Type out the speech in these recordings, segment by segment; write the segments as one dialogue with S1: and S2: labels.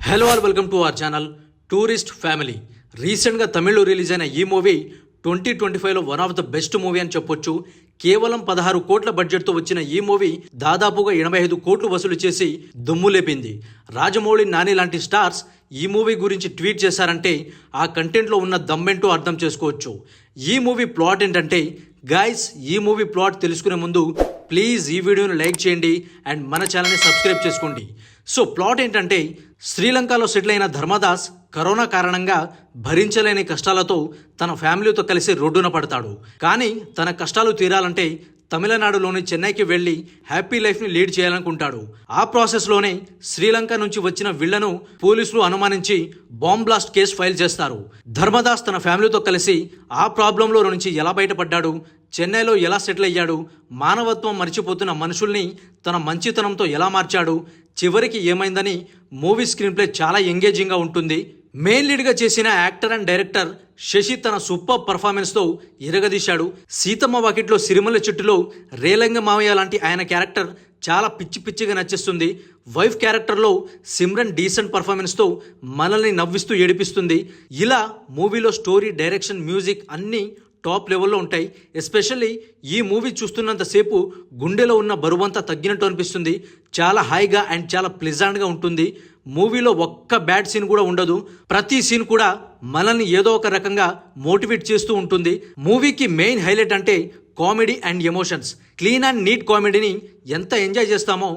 S1: Hello all welcome to our channel tourist family. రీసెంట్గా తమిళ్లో release అయిన ఈ మూవీ 2025లో one of the best movie అని చెప్పొచ్చు. కేవలం 16 కోట్ల బడ్జెట్తో వచ్చిన ఈ మూవీ దాదాపుగా 85 కోట్లు వసూలు చేసి దుమ్ము లేపింది. రాజమౌళి, నాని లాంటి స్టార్స్ ఈ మూవీ గురించి ట్వీట్ చేశారంటే ఆ కంటెంట్లో ఉన్న దమ్మేంటో అర్థం చేసుకోవచ్చు. ఈ మూవీ ప్లాట్ ఏంటంటే, గైస్, ఈ మూవీ ప్లాట్ తెలుసుకునే ముందు ప్లీజ్ ఈ వీడియోని లైక్ చేయండి అండ్ మన ఛానల్ని సబ్స్క్రైబ్ చేసుకోండి. సో ప్లాట్ ఏంటంటే, శ్రీలంకలో సెటిల్ అయిన ధర్మదాస్ కరోనా కారణంగా భరించలేని కష్టాలతో తన ఫ్యామిలీతో కలిసి రోడ్డున పడతాడు. కానీ తన కష్టాలు తీరాలంటే తమిళనాడులోని చెన్నైకి వెళ్లి హ్యాపీ లైఫ్ని లీడ్ చేయాలనుకుంటాడు. ఆ ప్రాసెస్లోనే శ్రీలంక నుంచి వచ్చిన వీళ్లను పోలీసులు అనుమానించి బాంబ్ బ్లాస్ట్ కేసు ఫైల్ చేస్తారు. ధర్మదాస్ తన ఫ్యామిలీతో కలిసి ఆ ప్రాబ్లంలో నుంచి ఎలా బయటపడ్డాడు, చెన్నైలో ఎలా సెటిల్ అయ్యాడు, మానవత్వం మర్చిపోతున్న మనుషుల్ని తన మంచితనంతో ఎలా మార్చాడు, చివరికి ఏమైందని మూవీ స్క్రీన్ ప్లే చాలా ఎంగేజింగ్గా ఉంటుంది. మెయిన్ లీడ్గా చేసిన యాక్టర్ అండ్ డైరెక్టర్ శశి తన సూపర్ పర్ఫార్మెన్స్తో ఇరగదీశాడు. సీతమ్మ వాకిట్లో సిరిమల్ల చెట్టులో రేలంగ మావయ్య లాంటి ఆయన క్యారెక్టర్ చాలా పిచ్చిగా నచ్చేస్తుంది. వైఫ్ క్యారెక్టర్లో సిమ్రన్ డీసెంట్ పర్ఫార్మెన్స్తో మనల్ని నవ్విస్తూ ఏడిపిస్తుంది. ఇలా మూవీలో స్టోరీ, డైరెక్షన్, మ్యూజిక్ అన్నీ టాప్ లెవెల్లో ఉంటాయి. ఎస్పెషల్లీ ఈ మూవీ చూస్తున్నంతసేపు గుండెలో ఉన్న బరువంతా తగ్గినట్టు అనిపిస్తుంది. చాలా హాయిగా అండ్ చాలా ప్లెజెంట్గా ఉంటుంది. మూవీలో ఒక్క బ్యాడ్ సీన్ కూడా ఉండదు. ప్రతి సీన్ కూడా మనల్ని ఏదో ఒక రకంగా మోటివేట్ చేస్తూ ఉంటుంది. మూవీకి మెయిన్ హైలైట్ అంటే comedy and emotions. Clean and neat కామెడీని ఎంత ఎంజాయ్ చేస్తామో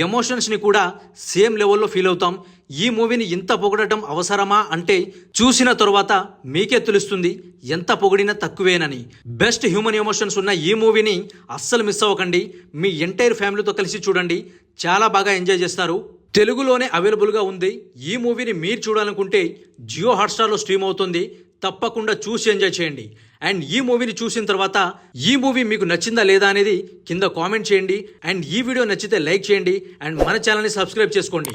S1: ఎమోషన్స్ని కూడా సేమ్ లెవెల్లో ఫీల్ అవుతాం. ఈ మూవీని ఇంత పొగడటం అవసరమా అంటే చూసిన తర్వాత మీకే తెలుస్తుంది ఎంత పొగిడినా తక్కువేనని. బెస్ట్ హ్యూమన్ ఎమోషన్స్ ఉన్న ఈ మూవీని అస్సలు మిస్ అవ్వకండి. మీ ఎంటైర్ ఫ్యామిలీతో కలిసి చూడండి, చాలా బాగా ఎంజాయ్ చేస్తారు. తెలుగులోనే అవైలబుల్గా ఉంది. ఈ మూవీని మీరు చూడాలనుకుంటే జియో హాట్స్టార్లో స్ట్రీమ్ అవుతుంది. తప్పకుండా చూసి ఎంజాయ్ చేయండి. అండ్ ఈ మూవీని చూసిన తర్వాత ఈ మూవీ మీకు నచ్చిందా లేదా అనేది కింద కామెంట్ చేయండి. అండ్ ఈ వీడియో నచ్చితే లైక్ చేయండి అండ్ మన ఛానల్ని సబ్స్క్రైబ్ చేసుకోండి.